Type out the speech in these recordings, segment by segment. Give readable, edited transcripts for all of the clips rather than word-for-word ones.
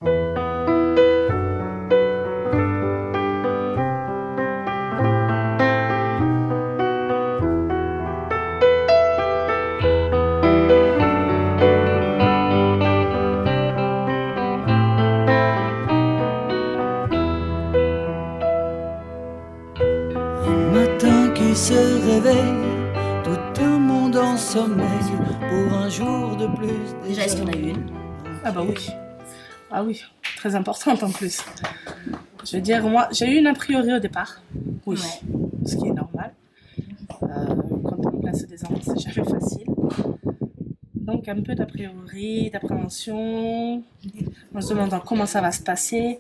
Se réveille, tout un monde en sommeil pour un jour de plus. Déjà, est-ce qu'il y en a eu une? Ah bah oui. Ah oui, très importante en plus. Je veux dire, moi, j'ai eu une a priori au départ. Oui, ce qui est normal. Quand on place des enfants, c'est jamais facile. Donc un peu d'a priori, d'appréhension, en se demandant comment ça va se passer.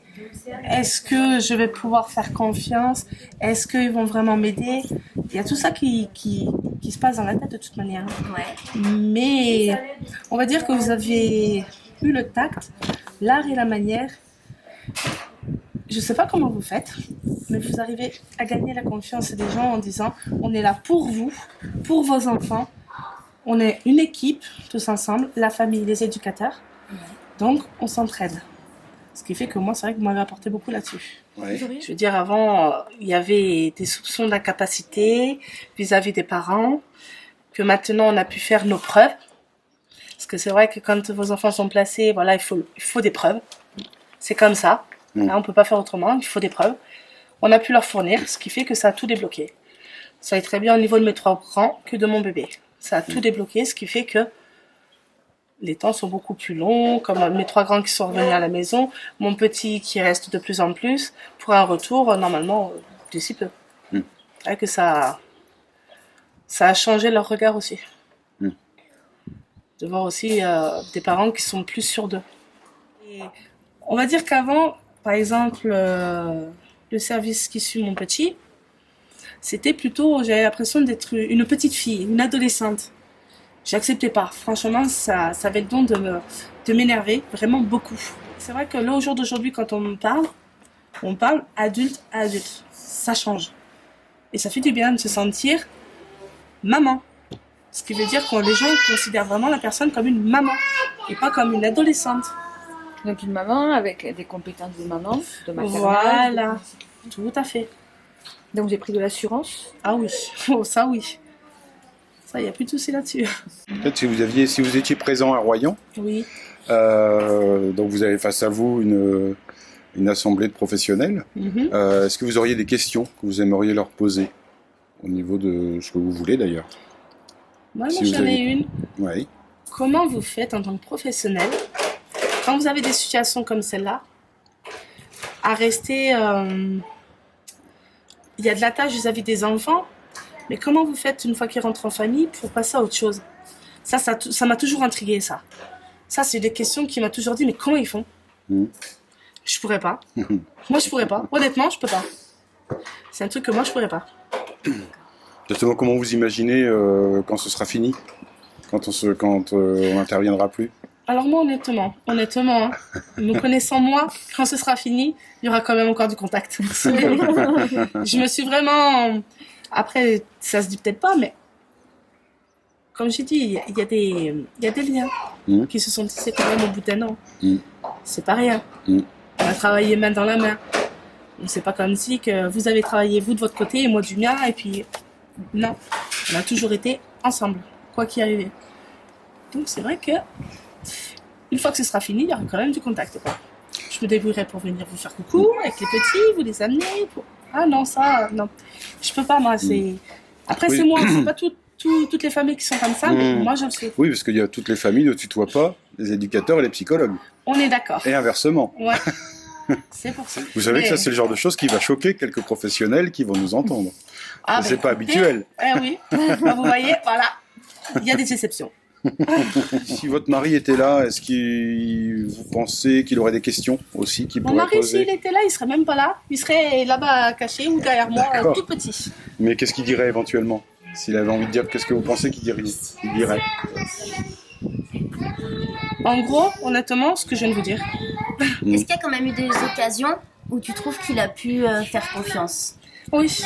Est-ce que je vais pouvoir faire confiance? Est-ce qu'ils vont vraiment m'aider? Il y a tout ça qui se passe dans la tête de toute manière. Ouais. Mais on va dire que vous avez eu le tact, l'art et la manière. Je ne sais pas comment vous faites, mais vous arrivez à gagner la confiance des gens en disant on est là pour vous, pour vos enfants. On est une équipe, tous ensemble, la famille, les éducateurs. Donc, on s'entraide. Ce qui fait que moi, c'est vrai que vous m'avez apporté beaucoup là-dessus. Ouais. Je veux dire, avant, il y avait des soupçons d'incapacité vis-à-vis des parents, que maintenant, on a pu faire nos preuves. Parce que c'est vrai que quand vos enfants sont placés, voilà, il faut des preuves. C'est comme ça. Hein, on ne peut pas faire autrement, il faut des preuves. On a pu leur fournir, ce qui fait que ça a tout débloqué. Ça est très bien au niveau de mes 3 grands que de mon bébé. Ça a tout débloqué, ce qui fait que les temps sont beaucoup plus longs, comme mes 3 grands qui sont revenus à la maison, mon petit qui reste de plus en plus, pour un retour, normalement, d'ici peu. C'est vrai que ça a changé leur regard aussi. De voir aussi des parents qui sont plus sûrs d'eux. Et on va dire qu'avant, par exemple, le service qui suit mon petit, c'était plutôt, j'avais l'impression d'être une petite fille, une adolescente. J'acceptais pas. Franchement, ça avait le don de m'énerver vraiment beaucoup. C'est vrai que là, au jour d'aujourd'hui, quand on parle adulte à adulte. Ça change. Et ça fait du bien de se sentir maman. Ce qui veut dire que les gens considèrent vraiment la personne comme une maman et pas comme une adolescente. Donc une maman avec des compétences de maman, de maternelle. Voilà, tout à fait. Donc j'ai pris de l'assurance. Ah oui, oh, ça oui. Ça, il n'y a plus de souci là-dessus. En fait, si vous étiez présent à Royan, Oui. donc vous avez face à vous une assemblée de professionnels. Est-ce que vous auriez des questions que vous aimeriez leur poser au niveau de ce que vous voulez d'ailleurs? Moi, j'en ai une. Oui. Comment vous faites en tant que professionnel, quand vous avez des situations comme celle-là, à rester... Il y a de la tâche vis-à-vis des enfants, mais comment vous faites une fois qu'ils rentrent en famille pour passer à autre chose? Ça m'a toujours intrigué, ça. Ça, c'est des questions qui m'ont toujours dit, mais comment ils font? Je pourrais pas. Moi, je pourrais pas. Honnêtement, je peux pas. C'est un truc que moi, je pourrais pas. Justement, comment vous imaginez quand ce sera fini? Quand on n'interviendra plus? Alors moi, honnêtement, hein, me connaissant moi, quand ce sera fini, il y aura quand même encore du contact. Je me suis vraiment... Après, ça se dit peut-être pas, mais comme j'ai dit, il y a des liens qui se sont tissés quand même au bout d'1 an. C'est pas rien. On a travaillé main dans la main. C'est pas comme si que vous avez travaillé vous de votre côté et moi du mien, et puis non, on a toujours été ensemble, quoi qu'il arrive. Donc c'est vrai que une fois que ce sera fini, il y aura quand même du contact, quoi. Je me débrouillerai pour venir vous faire coucou avec les petits, vous les amener. Ah non, ça, non. Je peux pas, moi. Après, c'est moi, c'est pas toutes les familles qui sont comme ça, mais moi, je le sais. Oui, parce qu'il y a toutes les familles ne tutoient pas les éducateurs et les psychologues. On est d'accord. Et inversement. Ouais. C'est pour ça. Vous savez que ça, c'est le genre de choses qui va choquer quelques professionnels qui vont nous entendre. Ah, c'est pas habituel. Oui. Vous voyez, voilà. Il y a des exceptions. Si votre mari était là, est-ce que vous pensez qu'il aurait des questions aussi qu'il pourrait poser? Mon mari, s'il était là, il serait même pas là. Il serait là-bas caché ou derrière moi, tout petit. Mais qu'est-ce qu'il dirait éventuellement? S'il avait envie de dire, qu'est-ce que vous pensez qu'il dirait? En gros, honnêtement, ce que je viens de vous dire. Est-ce qu'il y a quand même eu des occasions où tu trouves qu'il a pu faire confiance? Oui.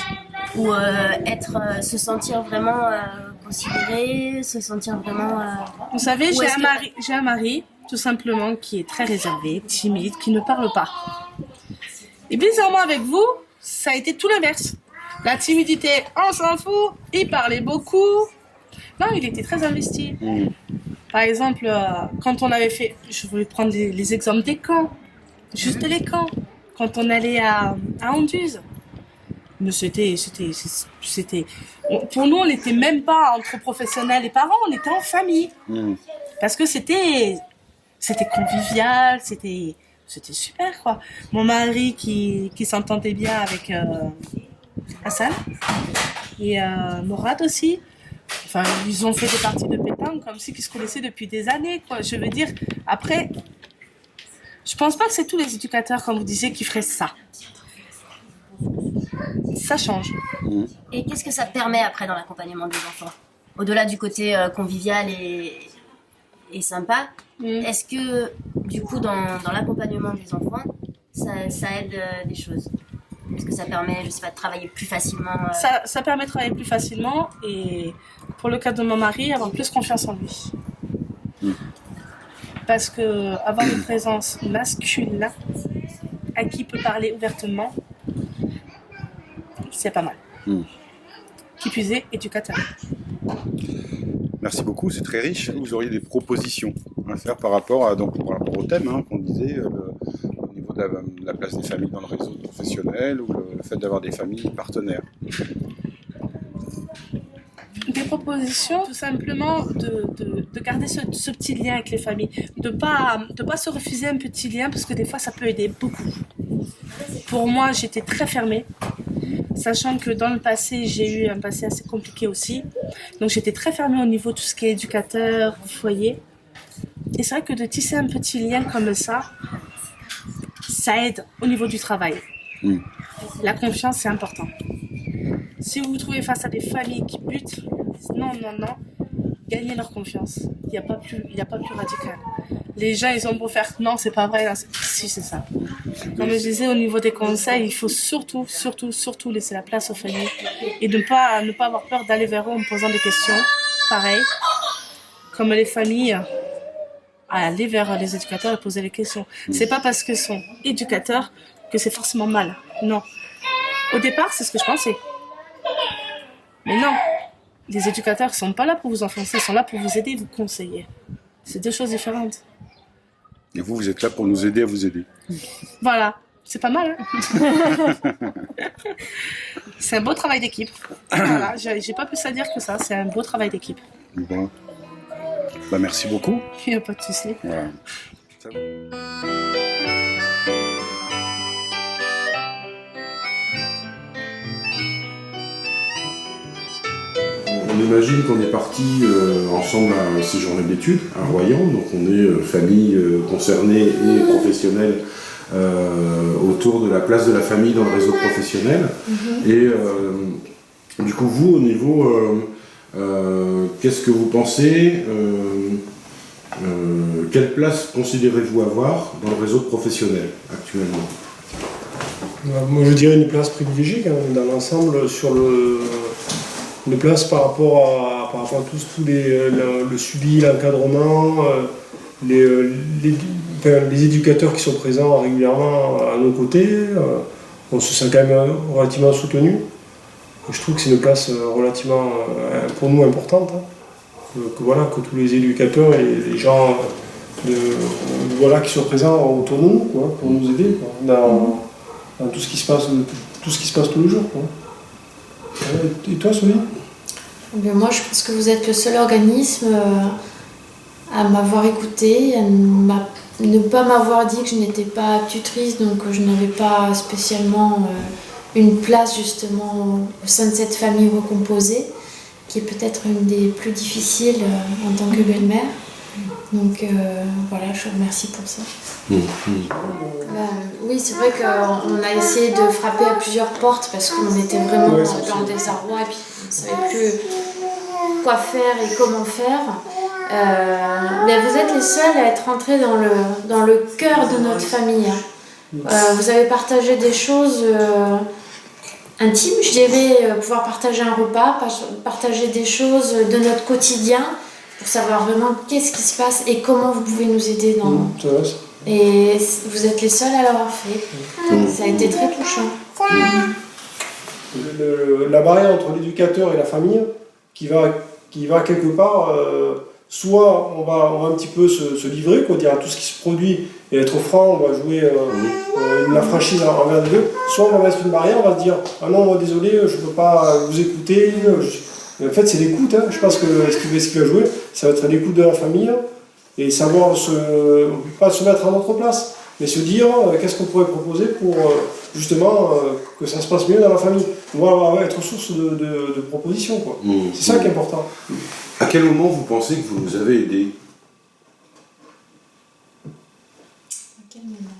Ou se sentir vraiment considéré, se sentir vraiment... Vous savez, j'ai un mari, tout simplement, qui est très réservé, timide, qui ne parle pas. Et bizarrement avec vous, ça a été tout l'inverse. La timidité, on s'en fout, il parlait beaucoup. Non, il était très investi. Par exemple, quand on avait fait, je voulais prendre les exemples des camps, juste les camps. Quand on allait à Anduze, mais c'était, pour nous, on n'était même pas entre professionnels et parents, on était en famille. Parce que c'était convivial, c'était super, quoi. Mon mari qui s'entendait bien avec Hassan et Morad aussi. Enfin, ils ont fait des parties de pétanque comme si ils se connaissaient depuis des années, quoi. Je veux dire, après, je pense pas que c'est tous les éducateurs, comme vous disiez, qui feraient ça. Ça change. Et qu'est-ce que ça permet après dans l'accompagnement des enfants? Au-delà du côté convivial et sympa, est-ce que du coup dans l'accompagnement des enfants, ça aide des choses? Est-ce que ça permet, je sais pas, de travailler plus facilement Ça permet de travailler plus facilement et pour le cas de mon mari, avoir plus confiance en lui. Parce que avoir une présence masculine à qui peut parler ouvertement, c'est pas mal. Qui plus est, éducateur. Merci beaucoup, c'est très riche. Vous auriez des propositions à faire par rapport au thème qu'on disait, au niveau de la place des familles dans le réseau professionnel ou le fait d'avoir des familles partenaires. Des propositions, tout simplement de garder ce petit lien avec les familles, de pas se refuser un petit lien parce que des fois ça peut aider beaucoup. Pour moi, j'étais très fermée. Sachant que dans le passé, j'ai eu un passé assez compliqué aussi. Donc j'étais très fermée au niveau de tout ce qui est éducateur, foyer. Et c'est vrai que de tisser un petit lien comme ça aide au niveau du travail. La confiance, c'est important. Si vous vous trouvez face à des familles qui butent, non, gagnez leur confiance. Il n'y a pas plus radical. Les gens, ils ont beau faire non, c'est pas vrai. Si, c'est ça. Comme je disais, au niveau des conseils, il faut surtout laisser la place aux familles et ne pas avoir peur d'aller vers eux en posant des questions. Pareil, comme les familles, à aller vers les éducateurs et poser les questions. C'est pas parce qu'ils sont éducateurs que c'est forcément mal. Non. Au départ, c'est ce que je pensais. Mais non. Les éducateurs ne sont pas là pour vous enfoncer, ils sont là pour vous aider et vous conseiller. C'est deux choses différentes. Et vous êtes là pour nous aider à vous aider. Voilà, c'est pas mal. Hein. C'est un beau travail d'équipe. Voilà, j'ai pas plus à dire que ça, c'est un beau travail d'équipe. Bon. Bah, merci beaucoup. Il n'y a pas de souci. Voilà. On imagine qu'on est parti ensemble à ces journées d'études à Royan, donc on est famille concernée et professionnelle autour de la place de la famille dans le réseau professionnel. Et du coup, vous, au niveau, qu'est-ce que vous pensez quelle place considérez-vous avoir dans le réseau professionnel actuellement? Moi, je dirais une place privilégiée quand même, dans l'ensemble sur une place par rapport à tout le suivi, l'encadrement, les éducateurs qui sont présents régulièrement à nos côtés. On se sent quand même relativement soutenu. Je trouve que c'est une place relativement pour nous importante. Que tous les éducateurs et les gens qui sont présents autour de nous pour nous aider dans tout ce qui se passe tous les jours. Et toi, Sophie? Moi, je pense que vous êtes le seul organisme à m'avoir écouté, à ne pas m'avoir dit que je n'étais pas tutrice, donc je n'avais pas spécialement une place justement au sein de cette famille recomposée, qui est peut-être une des plus difficiles en tant que belle-mère. Donc voilà, je vous remercie pour ça. Oui, c'est vrai qu'on a essayé de frapper à plusieurs portes parce qu'on était vraiment dans le désarroi et puis on ne savait plus quoi faire et comment faire. Mais vous êtes les seuls à être entrés dans le cœur de notre famille. Vous avez partagé des choses intimes, je dirais, pouvoir partager un repas, partager des choses de notre quotidien. pour savoir vraiment qu'est-ce qui se passe et comment vous pouvez nous aider dans... C'est vrai, ça. Et vous êtes les seuls à l'avoir fait. Ça a été très touchant. La barrière entre l'éducateur et la famille qui va quelque part, soit on va un petit peu se livrer, quoi, dire à tout ce qui se produit et être franc, on va jouer la franchise envers les deux, soit on va mettre une barrière, on va se dire ah non, moi désolé, je ne peux pas vous écouter. Mais en fait, c'est l'écoute, hein. Je pense que ce qui va jouer, ça va être l'écoute de la famille et savoir pas se mettre à notre place, mais se dire qu'est-ce qu'on pourrait proposer pour justement que ça se passe mieux dans la famille. On va être source de propositions, quoi. C'est ça qui est important. À quel moment vous pensez que vous nous avez aidés? À quel moment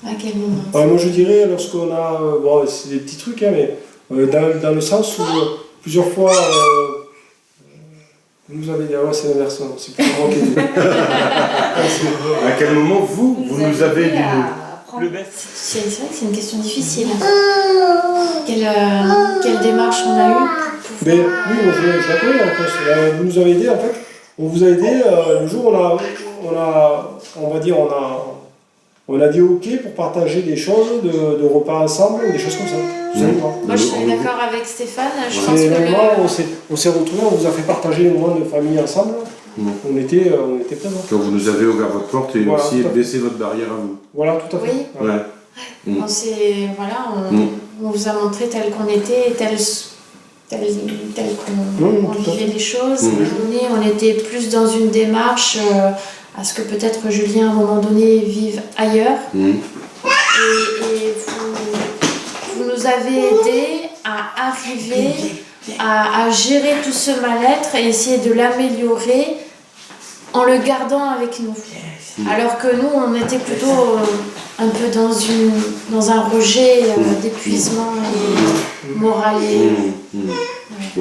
À quel moment Moi je dirais lorsqu'on a, bon c'est des petits trucs, hein, mais dans le sens où plusieurs fois vous nous avez dit, ah ouais c'est l'inverse, c'est plus grand qu'aider. À quel moment vous nous avez aidés? C'est vrai que c'est une question difficile. Quelle démarche on a eue pour... Mais oui, je la connais en plus. Vous nous avez aidé en fait. On vous a aidé le jour où on a dit ok pour partager des choses, de repas ensemble, des choses comme ça. Tout simplement. Moi je suis d'accord avec Stéphane. Je pense C'est que le moment où on s'est retrouvés, on vous a fait partager les moments de famille ensemble. On était présents. Quand vous nous avez ouvert votre porte et Voilà, aussi tout à fait. baissé votre barrière à vous. Voilà, tout à fait. Oui. Ouais. On vous a montré tel qu'on était, tel qu'on vivait les choses. On était plus dans une démarche à ce que peut-être Julien à un moment donné vive ailleurs. Et vous nous avez aidés à arriver à gérer tout ce mal-être et essayer de l'améliorer en le gardant avec nous. Alors que nous, on était plutôt un peu dans un rejet d'épuisement moral.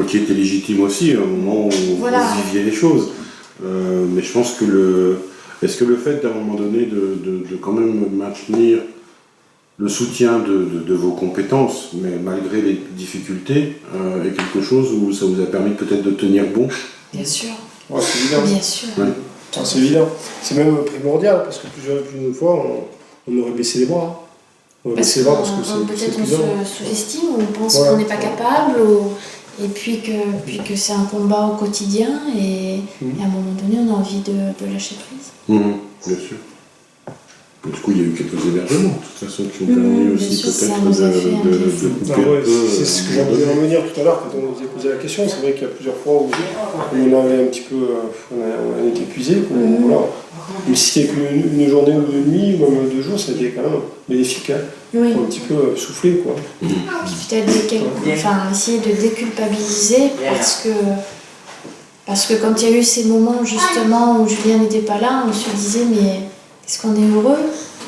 Qui était légitime aussi, à un moment où vous viviez les choses. Mais je pense que est-ce que le fait d'un moment donné de quand même maintenir le soutien de vos compétences, mais malgré les difficultés, est quelque chose où ça vous a permis peut-être de tenir bon? Bien sûr. Ouais, c'est évident. Bien sûr. Ouais. C'est évident. C'est même primordial parce que plusieurs fois, on aurait baissé les bras. On aurait baissé les bras parce que c'est peut-être épuisant. on se sous-estime, on pense qu'on n'est pas capable, et puis que c'est un combat au quotidien, et à un moment donné, on a envie de lâcher prise. Bien sûr. Du coup, il y a eu quelques hébergements, de toute façon, qui ont permis aussi peut-être de couper c'est ce que j'allais en venir tout à l'heure quand on vous a posé la question. C'est vrai qu'il y a plusieurs fois où on avait un petit peu, on était épuisé. Voilà. Même si c'était qu'une journée ou une nuit, ou même 2 jours, ça a été quand même bénéfique. Hein, oui. Pour un petit peu souffler, quoi. Puis peut-être essayer de déculpabiliser parce que quand il y a eu ces moments justement où Julien n'était pas là, on se disait mais est-ce qu'on est heureux?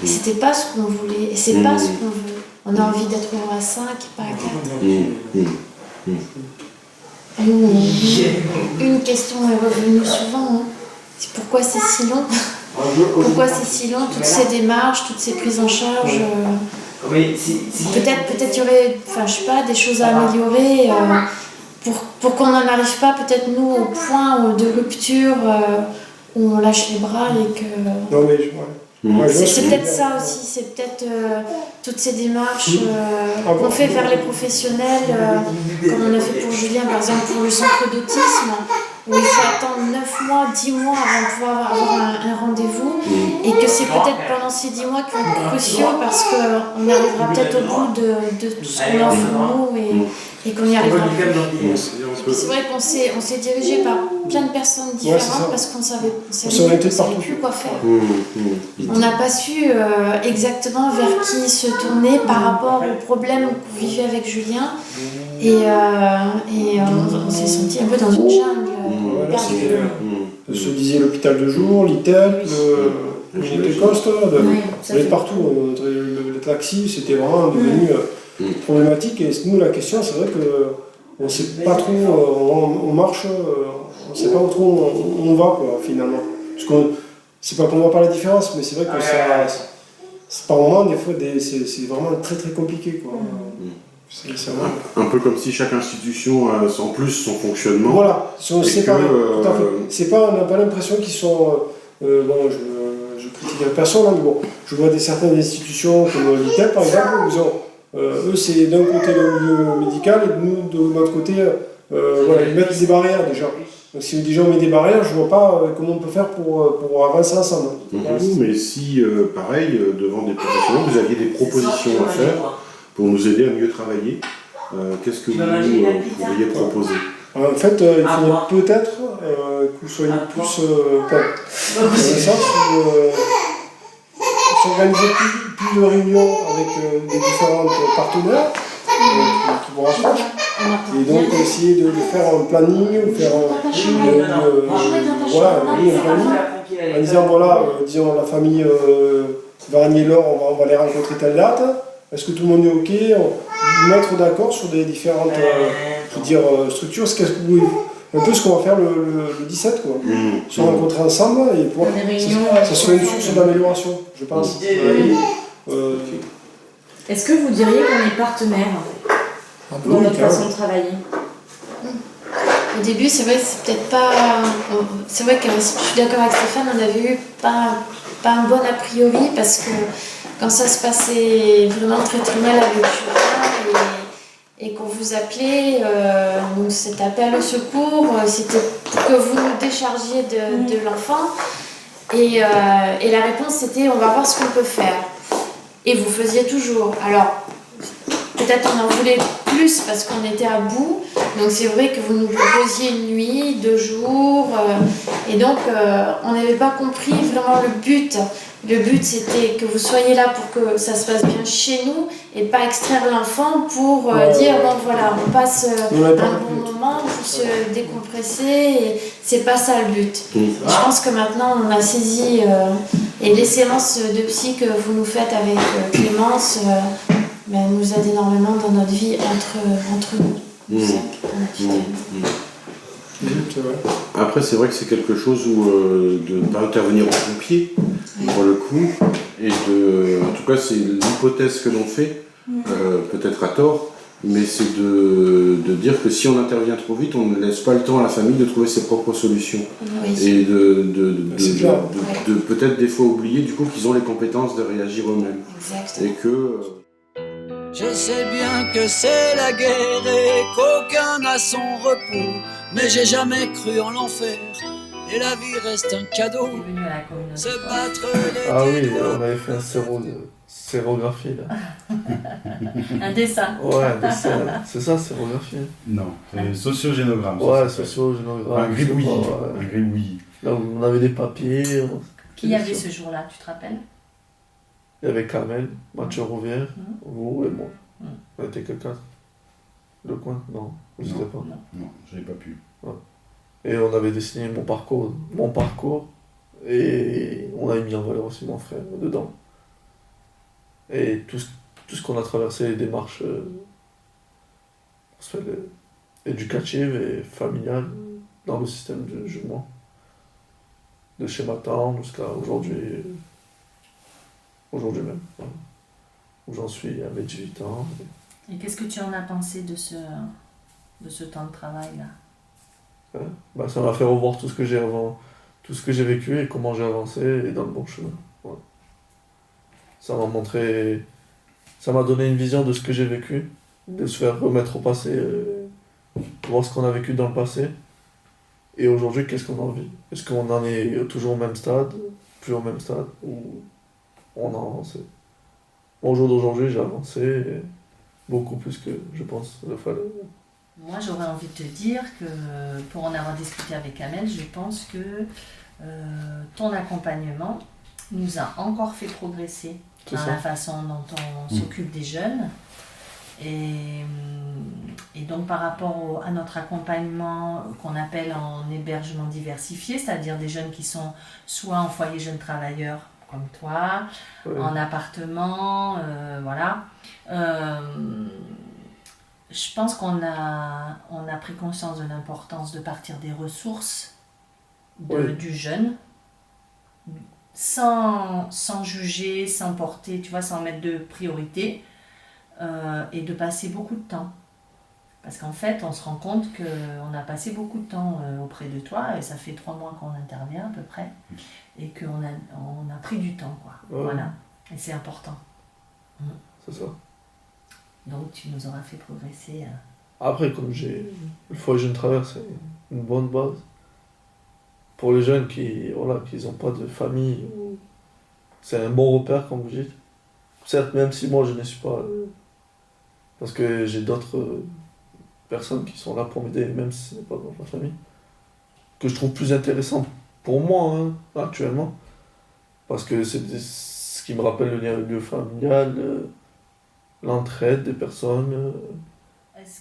Et c'était pas ce qu'on voulait, et c'est pas ce qu'on veut. On a envie d'être heureux à 5 et pas à 4. Une question est revenue souvent, hein. C'est pourquoi c'est si long? Pourquoi c'est si long, toutes ces démarches, toutes ces prises en charge? Peut-être il y aurait, je sais pas, des choses à améliorer pour qu'on n'en arrive pas, peut-être nous, au point de rupture où on lâche les bras et que... Non, mais c'est peut-être ça aussi, c'est peut-être toutes ces démarches qu'on fait vers les professionnels, comme on a fait pour Julien, par exemple, pour le centre d'autisme, où il faut attendre 9 mois, 10 mois avant de pouvoir avoir un rendez-vous, et que c'est peut-être pendant ces 10 mois qui vont être cruciaux parce qu'on arrivera peut-être au bout de tout ce qu'on offre nous et qu'on y arrivera. C'est vrai qu'on s'est dirigé par plein de personnes différentes parce qu'on savait plus quoi faire. On n'a pas su exactement vers qui se tourner par rapport aux problèmes qu'on vivait avec Julien, et on s'est senti un peu dans une jungle. Se disait l'hôpital de jour, l'ITEL, le Coste, on est partout. Le taxi, c'était vraiment devenu problématique. Et nous, la question, c'est vrai qu'on ne sait pas trop, on marche, on ne sait pas où trop on va, quoi, finalement. Parce que c'est pas qu'on ne voit pas la différence, mais c'est vrai que ça, par moments, des fois, c'est vraiment très très compliqué, quoi. C'est vrai. Un peu comme si chaque institution a en plus son fonctionnement. Voilà, ils sont Et séparés, que, tout à fait. C'est pas, on n'a pas l'impression qu'ils sont... bon, je critique personne, hein, mais bon, je vois certaines institutions comme l'ITEP par exemple, où ils ont, eux c'est d'un côté le milieu médical et nous de l'autre côté, voilà, ils mettent des barrières déjà. Donc si déjà on met des barrières, je vois pas comment on peut faire pour avancer ensemble. Mais si, pareil, devant des professionnels, vous aviez des propositions à faire pour nous aider à mieux travailler, qu'est-ce que vous pourriez proposer? En fait, il faudrait peut-être que vous soyez plus... dans le sens où s'organiser plus de réunions avec des différents partenaires qui vous rapprochent. Et donc essayer de faire un planning, ou faire voilà, un planning, en disant voilà, disons la famille Varnier-Laure, on va les rencontrer telle date. Est-ce que tout le monde est OK? Mettre d'accord sur des différentes je veux dire, structures. Un peu ce qu'on va faire le 17, quoi. Se rencontrer ensemble et pouvoir. Ça serait une source d'amélioration, je pense. Est-ce que vous diriez qu'on est partenaire dans notre façon de travailler? Au début, c'est vrai que c'est peut-être pas. C'est vrai que je suis d'accord avec Stéphane, on avait eu pas un bon a priori parce que quand ça se passait vraiment très très mal avec Julien et qu'on vous appelait, donc cet appel au secours, c'était pour que vous nous déchargiez de l'enfant. Et la réponse c'était on va voir ce qu'on peut faire. Et vous faisiez toujours. Alors, peut-être on en voulait plus parce qu'on était à bout. Donc c'est vrai que vous nous proposiez une nuit, 2 jours. Et donc on n'avait pas compris vraiment le but. Le but c'était que vous soyez là pour que ça se passe bien chez nous et pas extraire l'enfant pour dire bon voilà on passe un bon moment pour se décompresser et c'est pas ça le but. Je pense que maintenant on a saisi et les séances de psy que vous nous faites avec Clémence nous aident énormément dans notre vie entre nous. Après, c'est vrai que c'est quelque chose où de ne pas intervenir au pompier, pour le coup, et en tout cas, c'est l'hypothèse que l'on fait, peut-être à tort, mais c'est de dire que si on intervient trop vite, on ne laisse pas le temps à la famille de trouver ses propres solutions. Et de peut-être des fois oublier du coup qu'ils ont les compétences de réagir eux-mêmes. Et que... Je sais bien que c'est la guerre et qu'aucun n'a son repos, mais j'ai jamais cru en l'enfer et la vie reste un cadeau. Se battre les Ah oui, on avait fait un sérographie là. Un dessin. Ouais, un dessin. C'est ça, sérographie. Non, c'est sociogénogramme. Ouais, sociogénogramme. Un gribouillis. Un gribouillis. Là où on avait des papiers. Qui y avait ce jour-là, tu te rappelles? Il y avait Kamel, Mathieu Rouvière, vous et moi. On était que 4. Le coin? Non, je ne sais pas. Non, je n'ai pas pu. Ouais. Et on avait dessiné mon parcours, et on avait mis en valeur aussi mon frère dedans. Et tout ce qu'on a traversé, les démarches éducatives et familiales dans le système de jugement. De chez ma tante jusqu'à aujourd'hui même. Voilà. Où j'en suis à mes 18 ans. Et qu'est-ce que tu en as pensé de ce temps de travail-là? Ça m'a fait revoir tout ce que j'ai vécu et comment j'ai avancé et dans le bon chemin. Voilà. Ça m'a donné une vision de ce que j'ai vécu, de se faire remettre au passé, voir ce qu'on a vécu dans le passé. Et aujourd'hui, qu'est-ce qu'on en vit? Est-ce qu'on en est toujours au même stade, plus au même stade, ou on a avancé? Au jour d'aujourd'hui, j'ai avancé beaucoup plus que je pense qu'il fallait. Moi, j'aurais envie de te dire que, pour en avoir discuté avec Amel, je pense que ton accompagnement nous a encore fait progresser dans la façon dont on s'occupe des jeunes. Et donc, par rapport à notre accompagnement qu'on appelle en hébergement diversifié, c'est-à-dire des jeunes qui sont soit en foyer jeunes travailleurs, comme toi, en appartement, voilà. Je pense qu'on a pris conscience de l'importance de partir des ressources du jeune, sans juger, sans porter, tu vois, sans mettre de priorité. et de passer beaucoup de temps. Parce qu'en fait, on se rend compte qu'on a passé beaucoup de temps auprès de toi, et ça fait 3 mois qu'on intervient à peu près, et qu'on a pris du temps, quoi. Ouais. Voilà. Et c'est important. C'est ça. Donc tu nous auras fait progresser. Après, comme le foyer Jeune Travers, c'est une bonne base. Pour les jeunes qui n'ont pas de famille, c'est un bon repère, comme vous dites. Certes, même si moi je ne suis pas. Parce que j'ai d'autres personnes qui sont là pour m'aider, même si ce n'est pas dans ma famille, que je trouve plus intéressant pour moi, hein, actuellement. Parce que c'est ce qui me rappelle le lieu familial, l'entraide des personnes.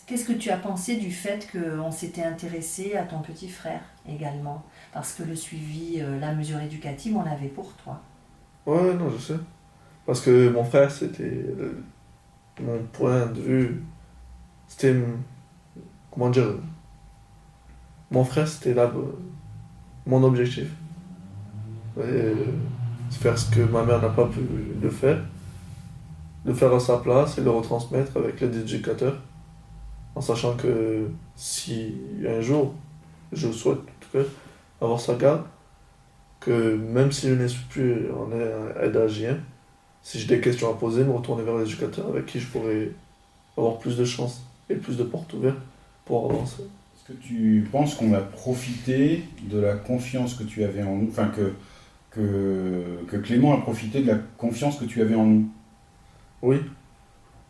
Qu'est-ce que tu as pensé du fait qu'on s'était intéressé à ton petit frère également? Parce que le suivi, la mesure éducative, on l'avait pour toi. Ouais, non, je sais. Parce que mon frère, c'était mon point de vue. C'était. Comment dire? Mon frère, c'était là mon objectif. Faire ce que ma mère n'a pas pu le faire à sa place et le retransmettre avec l'aide d'éducateurs, en sachant que si un jour, je souhaite en tout cas avoir sa garde, que même si je n'ai plus en aide à JM, si j'ai des questions à poser, me retourner vers l'éducateur avec qui je pourrais avoir plus de chance et plus de portes ouvertes pour avancer. Est-ce que tu penses qu'on a profité de la confiance que tu avais en nous, enfin que Clément a profité de la confiance que tu avais en nous? Oui.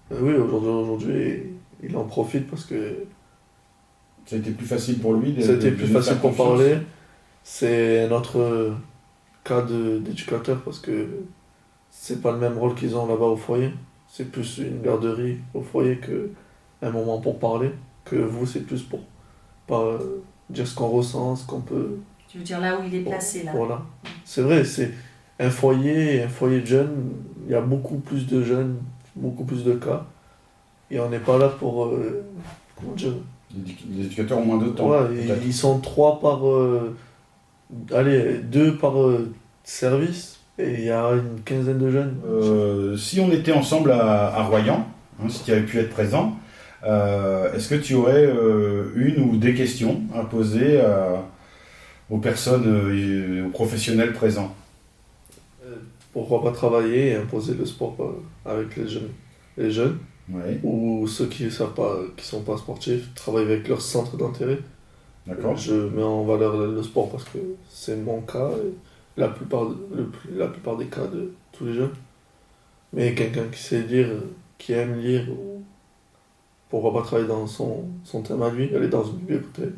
Oui, aujourd'hui, il en profite parce que ça a été plus facile pour lui. Ça a été plus facile pour parler. C'est un autre cas d'éducateur parce que c'est pas le même rôle qu'ils ont là-bas au foyer. C'est plus une garderie au foyer qu'un moment pour parler. Que vous, c'est plus pour dire ce qu'on ressent, ce qu'on peut. Tu veux dire là où il est placé, là? Voilà. C'est vrai, c'est un foyer de jeunes. Il y a beaucoup plus de jeunes, beaucoup plus de cas. Et on n'est pas là pour. Comment dire? Les éducateurs ont moins de temps. Ouais, ils sont 3 par. 2 par service. Et il y a une quinzaine de jeunes. Si on était ensemble à Royan, si tu avais pu être présent, est-ce que tu aurais une ou des questions à poser aux personnes, aux professionnels présents? Pourquoi pas travailler et imposer le sport avec les jeunes ouais. Ou ceux qui ne sont pas sportifs, travaillent avec leur centre d'intérêt. D'accord. Je mets en valeur le sport parce que c'est mon cas et la plupart des cas de tous les jeunes. Mais quelqu'un qui sait lire, qui aime lire, pourquoi pas travailler dans son thème à lui, aller dans une bibliothèque,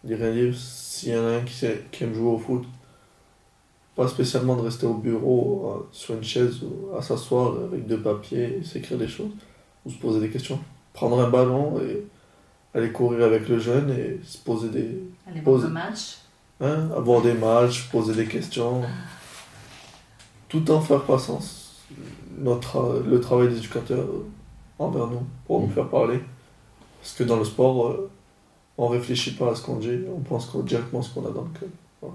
lire un livre. S'il y en a un qui aime jouer au foot, pas spécialement de rester au bureau, sur une chaise, à s'asseoir avec 2 papiers et s'écrire des choses, ou se poser des questions. Prendre un ballon et aller courir avec le jeune et se poser des... Aller voir un match. Avoir des matchs, poser des questions. Tout en faire passance le travail d'éducateur envers nous, pour nous faire parler. Parce que dans le sport, on réfléchit pas à ce qu'on dit, on pense directement ce qu'on a dans le cœur. Voilà.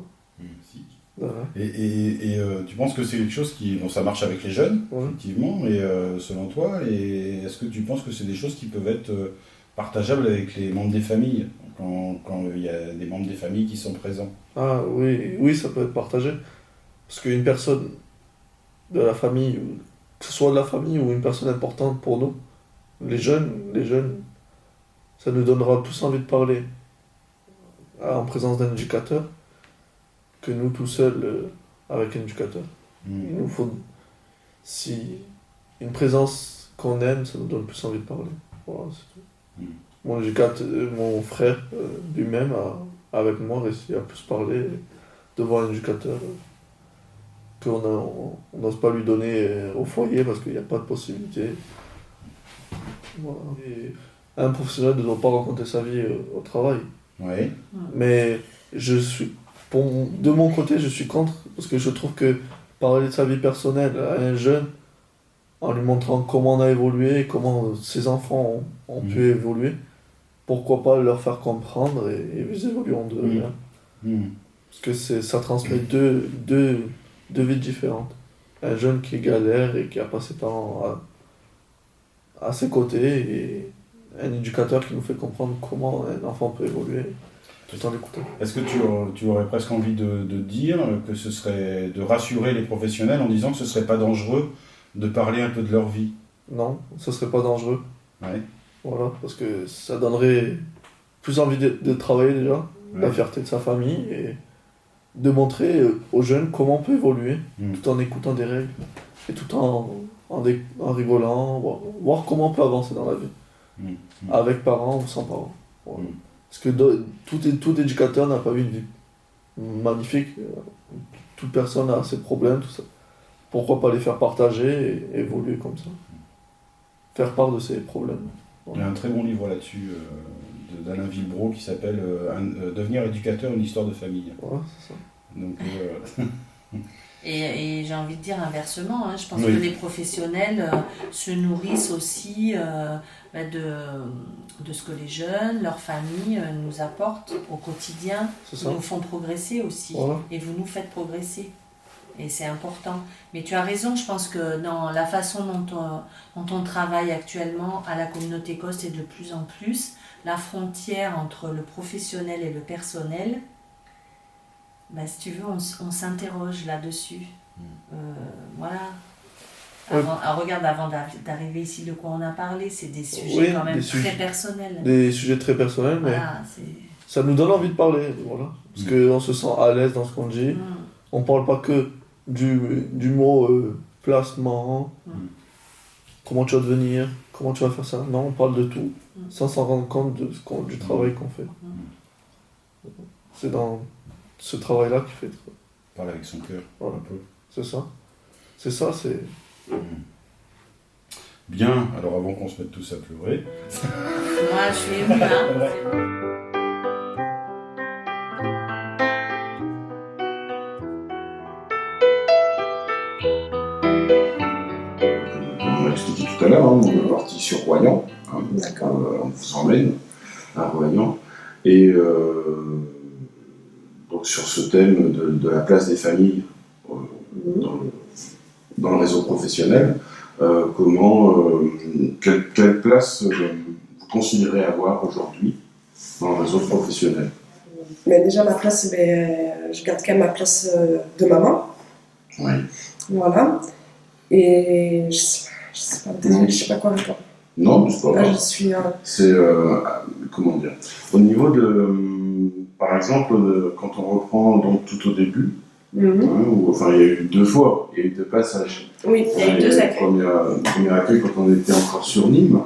Si. Voilà. Et tu penses que c'est quelque chose qui... Bon, ça marche avec les jeunes, effectivement, mais selon toi, et est-ce que tu penses que c'est des choses qui peuvent être partageables avec les membres des familles, quand il y a des membres des familles qui sont présents? Ah oui, ça peut être partagé. Parce qu'une personne de la famille, que ce soit de la famille ou une personne importante pour nous, les jeunes, ça nous donnera tous envie de parler en présence d'un éducateur que nous tout seuls avec un éducateur. Il nous faut une présence qu'on aime, ça nous donne plus envie de parler. Voilà, c'est tout. Mon frère lui-même avec moi réussi à plus parler devant un éducateur qu'on n'ose pas lui donner au foyer parce qu'il n'y a pas de possibilité. Voilà. Et un professionnel ne doit pas raconter sa vie au travail. Oui. Mais de mon côté, je suis contre parce que je trouve que parler de sa vie personnelle à un jeune en lui montrant comment on a évolué, comment ses enfants ont pu évoluer, pourquoi pas leur faire comprendre et ils évolueront d'eux-mêmes. Parce que ça transmet deux vies différentes. Un jeune qui galère et qui a pas ses parents à ses côtés et un éducateur qui nous fait comprendre comment un enfant peut évoluer tout en l'écoutant. Est-ce que tu aurais presque envie de dire que ce serait de rassurer les professionnels en disant que ce serait pas dangereux de parler un peu de leur vie? Non, ce serait pas dangereux. Ouais. Voilà, parce que ça donnerait plus envie de travailler déjà, la fierté de sa famille et de montrer aux jeunes comment on peut évoluer tout en écoutant des règles et tout en rigolant, voir comment on peut avancer dans la vie, avec parents ou sans parents. Voilà. Parce que tout éducateur n'a pas eu une vie magnifique, toute personne a ses problèmes, tout ça. Pourquoi pas les faire partager et évoluer comme ça, faire part de ses problèmes. Il y a un très bon livre là-dessus d'Alain Villebreau qui s'appelle Devenir éducateur, une histoire de famille. Ouais, c'est ça. Donc, Et j'ai envie de dire inversement, je pense que les professionnels se nourrissent aussi de ce que les jeunes, leurs familles nous apportent au quotidien, nous font progresser aussi. Voilà. Et vous nous faites progresser. Et c'est important. Mais tu as raison, je pense que dans la façon dont on travaille actuellement à la communauté COS et de plus en plus, la frontière entre le professionnel et le personnel, si tu veux, on s'interroge là-dessus. Voilà. Regarde, avant d'arriver ici, de quoi on a parlé, c'est des sujets quand même très personnels. Des sujets très personnels, mais ça nous donne envie de parler. Voilà. Parce qu'on se sent à l'aise dans ce qu'on dit. On ne parle pas que du mot placement, comment tu vas devenir, comment tu vas faire ça. Non, on parle de tout, sans s'en rendre compte du travail qu'on fait. C'est dans ce travail-là qui fait. Parler avec son cœur, voilà. Un peu. C'est ça. C'est ça, c'est... Bien, alors avant qu'on se mette tous à pleurer... Moi, je suis émue, On l'a expliqué tout à l'heure, on est parti sur Royan, on vous emmène à Royan, et donc sur ce thème de la place des familles dans le réseau professionnel, quelle place vous considérez avoir aujourd'hui dans le réseau professionnel? Mais déjà, ma place, je garde quand même ma place de maman. Oui. Voilà. Et je sais pas, désolé, je sais pas quoi répondre. Non, mais c'est pas grave. Là, je suis... C'est, comment dire, au niveau de, par exemple, quand on reprend donc tout au début, il y a eu 2 fois, il y a eu 2 passages. Oui, il y a eu 2 accueils. Premier accueil quand on était encore sur Nîmes,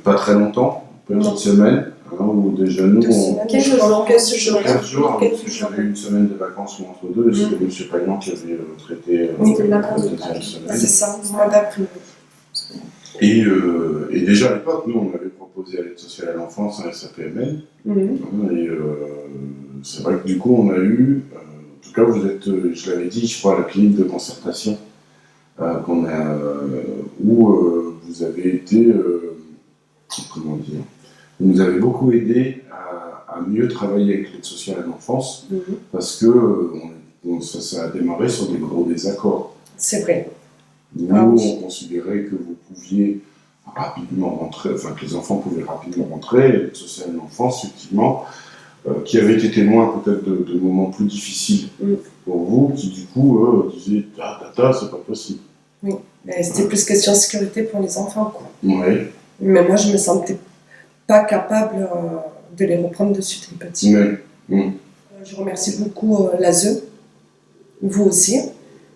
pas très longtemps, petite semaine, où déjà nous, 15 jours, parce que j'avais une semaine de vacances entre deux, et c'était M. Payan qui avait traité la deuxième semaine. C'est ça, mois d'après. Et déjà à l'époque, nous, on avait proposé à l'aide sociale à l'enfance un SAPML. Et c'est vrai que du coup, on a eu, en tout cas, vous êtes, je l'avais dit, je crois, à la clinique de concertation, où vous avez été, comment dire, vous nous avez beaucoup aidé à mieux travailler avec l'aide sociale à l'enfance, parce que ça a démarré sur des gros désaccords. C'est vrai. Nous, on considérait que vous pouviez rapidement rentrer, enfin que les enfants pouvaient rapidement rentrer, l'aide sociale à l'enfance, effectivement, qui avait été témoin peut-être de moments plus difficiles pour vous, qui du coup disaient « c'est pas possible ». Oui, mais c'était plus question de sécurité pour les enfants, quoi. Oui. Mais moi, je me sentais pas capable de les reprendre de suite, les petits. Je remercie beaucoup l'ASE, vous aussi,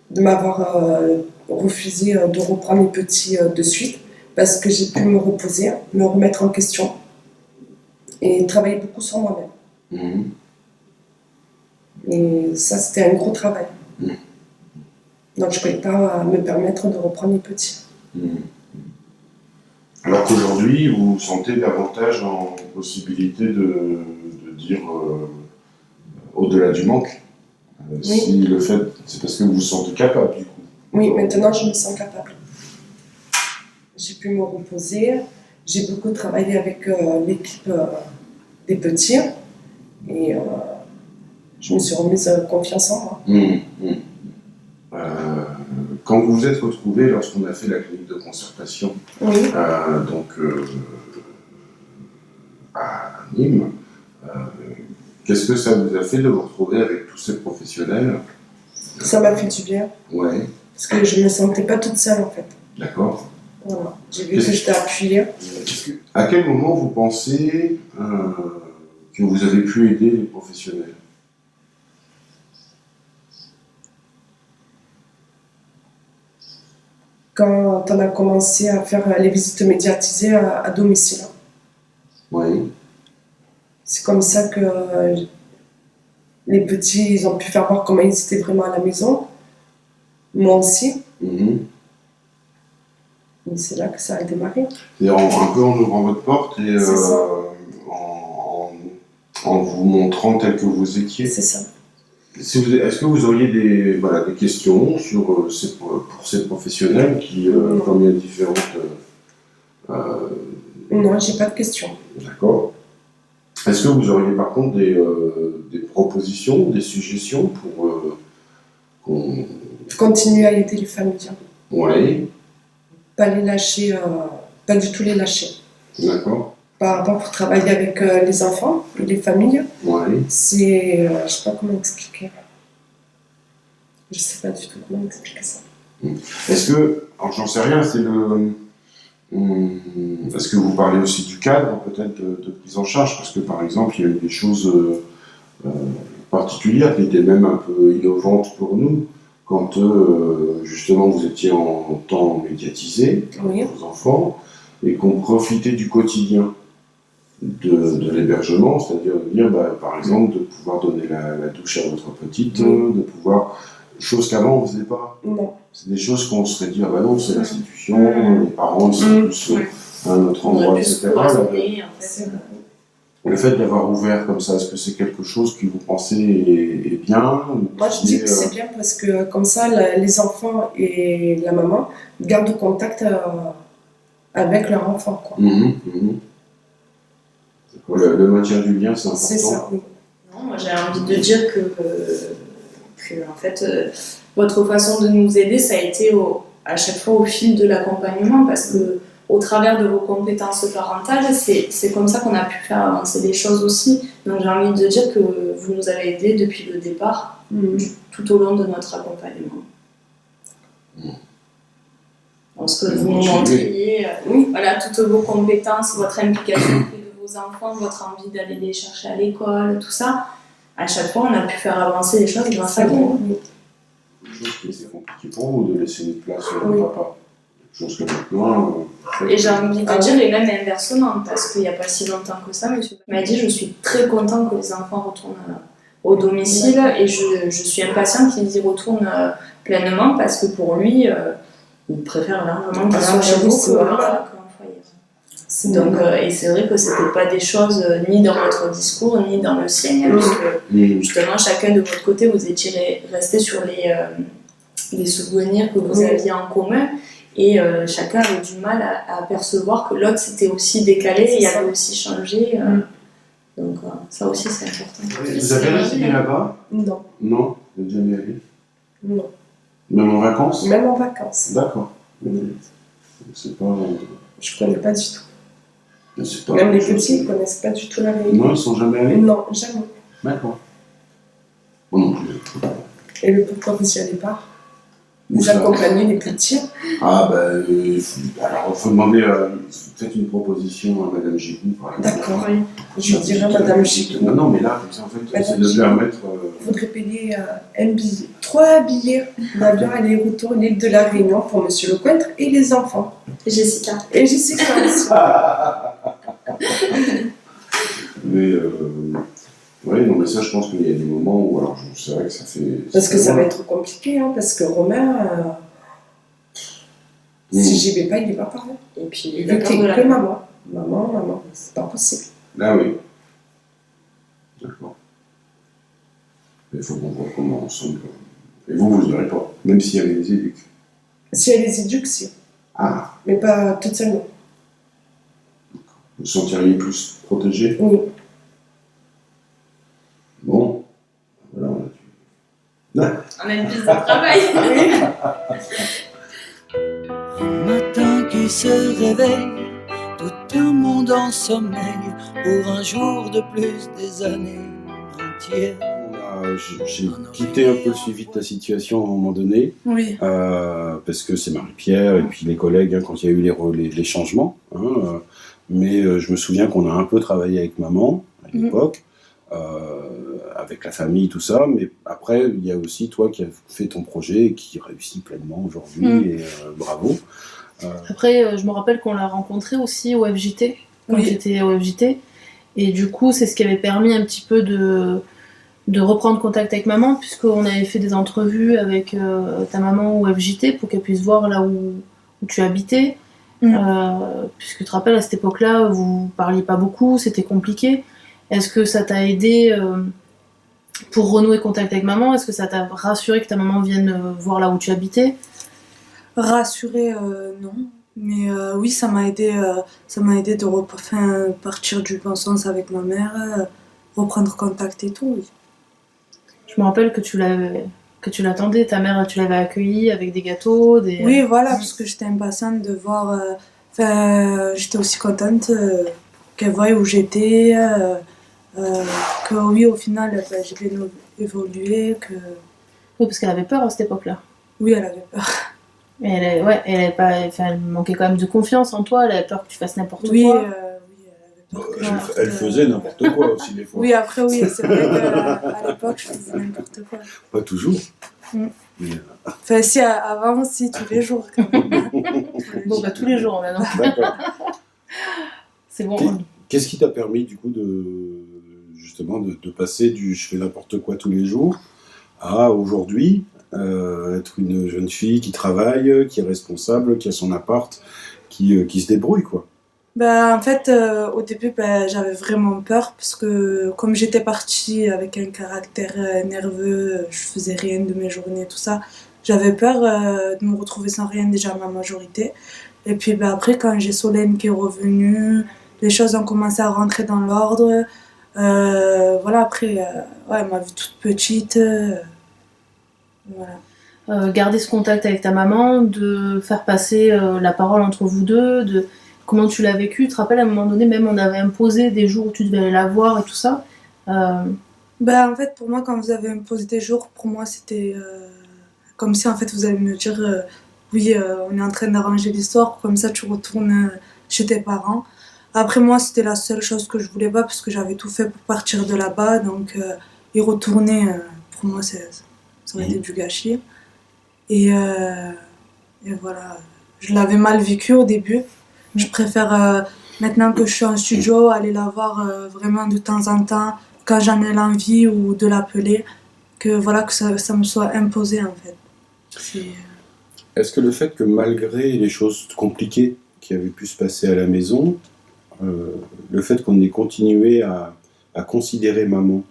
de m'avoir refusé de reprendre les petits de suite, parce que j'ai pu me reposer, me remettre en question et travailler beaucoup sur moi-même. Et ça, c'était un gros travail. Donc je ne pouvais pas me permettre de reprendre les petits. Alors qu'aujourd'hui, vous vous sentez davantage en possibilité de dire au-delà du manque. Si le fait, c'est parce que vous vous sentez capable du coup. Oui, maintenant je me sens capable. J'ai pu me reposer, j'ai beaucoup travaillé avec l'équipe des petits et je me suis remise confiance en moi. quand vous vous êtes retrouvés, lorsqu'on a fait la clinique de concertation, Oui. À Nîmes, qu'est-ce que ça vous a fait de vous retrouver avec tous ces professionnels? Ça m'a fait du bien. Ouais. Parce que je ne me sentais pas toute seule, en fait. D'accord. Voilà. J'ai vu que j'étais appuyée. À quel moment vous pensez que vous avez pu aider les professionnels? Quand on a commencé à faire les visites médiatisées à domicile. Oui. C'est comme ça que les petits, ils ont pu faire voir comment ils étaient vraiment à la maison. Moi aussi. Et c'est là que ça a démarré. C'est-à-dire un peu en ouvrant votre porte et en vous montrant tel que vous étiez. C'est ça. Est-ce que vous auriez des questions pour ces professionnels qui, comme il y a différentes... Non, j'ai pas de questions. D'accord. Est-ce que vous auriez par contre des propositions, des suggestions pour qu'on... Continuer à aider les familles. Oui. Pas les lâcher, pas du tout les lâcher. D'accord. Par rapport pour travailler avec les enfants et les familles, c'est, je sais pas comment expliquer. Je sais pas du tout comment expliquer ça. Est-ce que, alors j'en sais rien, est-ce que vous parlez aussi du cadre peut-être de prise en charge? Parce que par exemple, il y a eu des choses particulières qui étaient même un peu innovantes pour nous. Quand justement vous étiez en temps médiatisé, vos enfants, et qu'on profitait du quotidien de l'hébergement, c'est-à-dire de dire, par exemple, de pouvoir donner la douche à votre petite, de pouvoir... Chose qu'avant on ne faisait pas. Non. C'est des choses qu'on se serait dit, ah bah non, c'est l'institution, les parents ils sont plus à un autre endroit, etc. Le fait d'avoir ouvert comme ça, est-ce que c'est quelque chose que vous pensez est bien? Moi je dis que c'est bien parce que comme ça, les enfants et la maman gardent contact avec leur enfant. Quoi. Le maintien du lien, c'est important. C'est ça, oui. Non, moi j'ai envie de dire que en fait, votre façon de nous aider, ça a été à chaque fois au fil de l'accompagnement, parce que au travers de vos compétences parentales, c'est comme ça qu'on a pu faire avancer les choses aussi. Donc j'ai envie de dire que vous nous avez aidés depuis le départ, tout au long de notre accompagnement. Parce que vous nous montriez voilà, toutes vos compétences, votre implication auprès de vos enfants, votre envie d'aller les chercher à l'école, tout ça. À chaque fois, on a pu faire avancer les choses grâce à vous. Quelque chose qui était compliqué pour vous de laisser une place au papa. Quelque chose que maintenant... Et j'ai envie de dire, et même inversement, parce qu'il n'y a pas si longtemps que ça, monsieur m'a dit, je suis très content que les enfants retournent au domicile, et je suis impatiente qu'ils y retournent pleinement, parce que pour lui, il préfère vraiment qu'ils soient chez vous qu'en foyer. Donc, et c'est vrai que c'était pas des choses ni dans votre discours ni dans le sien, puisque justement chacun de votre côté vous étiez resté sur les souvenirs que vous aviez en commun, et chacun avait du mal à percevoir que l'autre s'était aussi décalé et avait aussi changé. Donc ça aussi c'est important. Vous avez résidé là-bas? Non. Non? Vous n'êtes jamais allé? Non. Même en vacances? Même en vacances. D'accord. C'est pas... Je connais pas du tout. Pas même les petits, ils ne connaissent pas du tout la réalité. Non, ils ne sont jamais allés? Non, jamais. D'accord. Moi non plus. Et le pourquoi vous n'y allez pas? Vous accompagnez les petits? Ah alors il faut demander, faites une proposition à Madame Gigou, par exemple. D'accord, je dirais Madame Gigou. Non, mais là, comme ça, en fait, c'est de permettre... Il faudrait payer 3 billets d'avion aller-retour l'île de la Réunion pour Monsieur Lecointre et les enfants. Et Jessica. Et Jessica aussi. Mais oui, non, mais ça, je pense qu'il y a des moments où, alors, c'est vrai que ça fait... Parce que ça va être compliqué, hein, parce que Romain, si j'y vais pas, il n'y va pas. Et puis, il veut que maman. Maman, c'est pas possible. Ah oui. D'accord. Mais il faut qu'on voit comment ensemble. Et vous n'aurez pas, même s'il y avait des éducs. S'il y a des éducs, si. Ah. Mais pas toute seule, non. Vous vous sentiriez plus protégé? Oui. Bon, voilà, on a On a une piste de travail. Un matin qui se réveille, tout un monde en sommeil, pour un jour de plus des années entières. J'ai quitté un peu le suivi de ta situation à un moment donné, Oui. parce que c'est Marie-Pierre et puis les collègues quand il y a eu les changements. Mais je me souviens qu'on a un peu travaillé avec maman à l'époque, avec la famille, tout ça. Mais après, il y a aussi toi qui as fait ton projet et qui réussit pleinement aujourd'hui. Et bravo. Après, je me rappelle qu'on l'a rencontré aussi au FJT, quand j'étais au FJT. Et du coup, c'est ce qui avait permis un petit peu de reprendre contact avec maman, puisqu'on avait fait des entrevues avec ta maman au FJT pour qu'elle puisse voir là où tu habitais. Puisque tu te rappelles, à cette époque-là, vous parliez pas beaucoup, c'était compliqué. Est-ce que ça t'a aidé pour renouer contact avec maman? Est-ce que ça t'a rassuré que ta maman vienne voir là où tu habitais? Rassuré, non. Mais oui, ça m'a aidé de partir du bon sens avec ma mère, reprendre contact et tout, oui. Je me rappelle que tu l'attendais, ta mère, tu l'avais accueillie avec des gâteaux, des... Oui, voilà, parce que j'étais impatiente de voir... j'étais aussi contente qu'elle voie où j'étais, que oui, au final, j'ai bien évolué, que... Oui, parce qu'elle avait peur à cette époque-là. Oui, elle avait peur. Mais elle manquait quand même de confiance en toi, elle avait peur que tu fasses n'importe quoi. Oui, elle avait peur que Elle faisait n'importe quoi aussi des fois. Oui, après, oui, c'est vrai qu'à l'époque, je faisais n'importe quoi. Pas toujours. Enfin, si, avant aussi, tous les jours. Quand même. Bon, tous les jours maintenant. D'accord. C'est bon. Qu'est-ce qui t'a permis du coup justement de passer du je fais n'importe quoi tous les jours à aujourd'hui être une jeune fille qui travaille, qui est responsable, qui a son appart, qui se débrouille quoi? En fait, au début, j'avais vraiment peur parce que comme j'étais partie avec un caractère nerveux, je faisais rien de mes journées, tout ça, j'avais peur de me retrouver sans rien déjà à ma majorité. Et puis après, quand j'ai Solène qui est revenue, les choses ont commencé à rentrer dans l'ordre. Voilà, après, elle m'a vue toute petite. Voilà. Garder ce contact avec ta maman, de faire passer la parole entre vous deux, de comment tu l'as vécu. Tu te rappelles, à un moment donné, même on avait imposé des jours où tu devais aller la voir et tout ça. En fait, pour moi, quand vous avez imposé des jours, pour moi, c'était comme si en fait vous allez me dire oui, on est en train d'arranger l'histoire, comme ça tu retournes chez tes parents. Après, moi, c'était la seule chose que je voulais pas parce que j'avais tout fait pour partir de là-bas, donc y retourner, pour moi, ça aurait été du gâchis. Et voilà, je l'avais mal vécu au début. Je préfère, maintenant que je suis en studio, aller la voir vraiment de temps en temps, quand j'en ai l'envie ou de l'appeler, que ça me soit imposé en fait. Est-ce que le fait que malgré les choses compliquées qui avaient pu se passer à la maison, le fait qu'on ait continué à considérer maman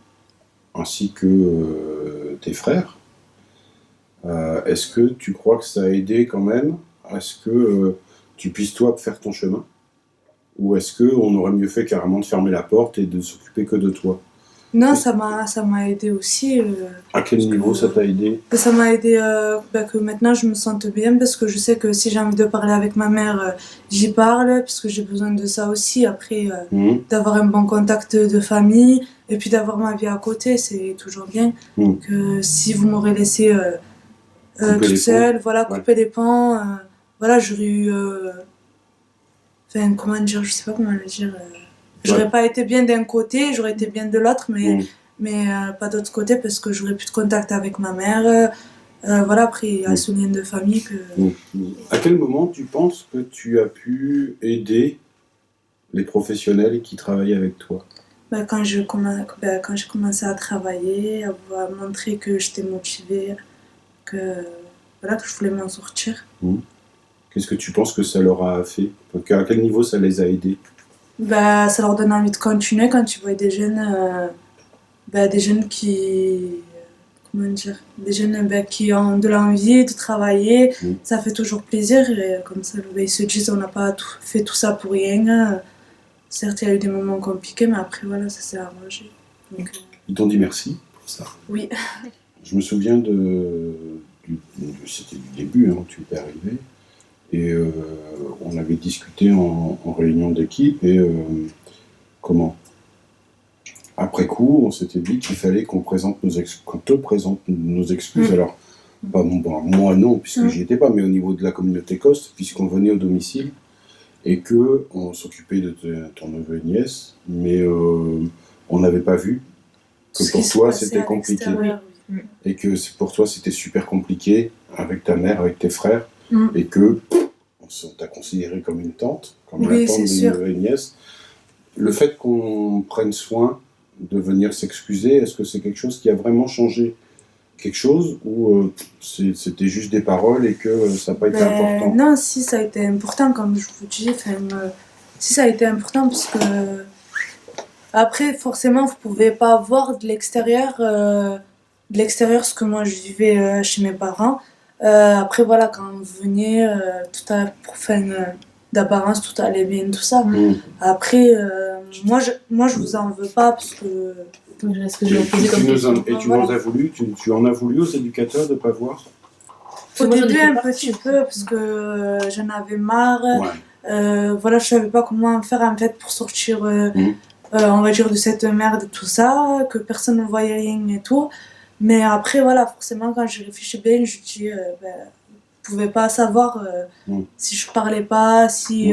ainsi que tes frères, est-ce que tu crois que ça a aidé quand même à ce que tu puisses toi faire ton chemin? Ou est-ce qu'on aurait mieux fait carrément de fermer la porte et de s'occuper que de toi? Non, ça m'a aidé aussi. À quel niveau ça t'a aidé? Ça m'a aidé que maintenant je me sente bien parce que je sais que si j'ai envie de parler avec ma mère, j'y parle parce que j'ai besoin de ça aussi. Après, d'avoir un bon contact de famille et puis d'avoir ma vie à côté, c'est toujours bien. Que si vous m'aurez laissé toute seule, couper les ponts, j'aurais eu... comment dire, je sais pas comment le dire... J'aurais pas été bien d'un côté, j'aurais été bien de l'autre, mais pas d'autre côté parce que j'aurais plus de contact avec ma mère. Après, il y a ce lien de famille que... À quel moment tu penses que tu as pu aider les professionnels qui travaillent avec toi? Quand j'ai commencé à travailler, à montrer que j'étais motivée, que je voulais m'en sortir. Qu'est-ce que tu penses que ça leur a fait? À quel niveau ça les a aidés? Ça leur donne envie de continuer quand tu vois des jeunes qui... Comment dire? Des jeunes qui ont de l'envie de travailler. Ça fait toujours plaisir. Et comme ça, ils se disent on n'a pas fait tout ça pour rien. Certes, il y a eu des moments compliqués, mais après, ça s'est arrangé. Donc, ils t'ont dit merci pour ça? Oui. Je me souviens c'était du début, hein, tu es arrivé, et on avait discuté en réunion d'équipe, et après coup, on s'était dit qu'il fallait qu'on te présente nos excuses. Alors, moi non, puisque j'y étais pas, mais au niveau de la communauté COST, puisqu'on venait au domicile, et qu'on s'occupait de ton neveu et nièce, mais on n'avait pas vu que pour toi c'était compliqué. Et que pour toi c'était super compliqué avec ta mère, avec tes frères, et que on t'a considéré comme une tante, comme la tante des neveux et nièces. Le fait qu'on prenne soin de venir s'excuser, est-ce que c'est quelque chose qui a vraiment changé quelque chose, ou c'était juste des paroles et que ça n'a pas été important? Non, si ça a été important, comme je vous dis, si ça a été important, parce que après forcément vous pouvez pas voir de l'extérieur ce que moi je vivais chez mes parents. Après voilà, quand vous veniez, d'apparence tout allait bien, tout ça. Après moi je vous en veux pas, parce que tu en as voulu, tu en as voulu aux éducateurs de ne pas voir? Au début un petit peu, parce que j'en avais marre. Voilà, je savais pas comment faire en fait pour sortir on va dire de cette merde, tout ça, que personne ne voyait rien et tout. Mais après voilà, forcément quand je réfléchis bien, je dis vous pouvez pas savoir si je parlais pas, si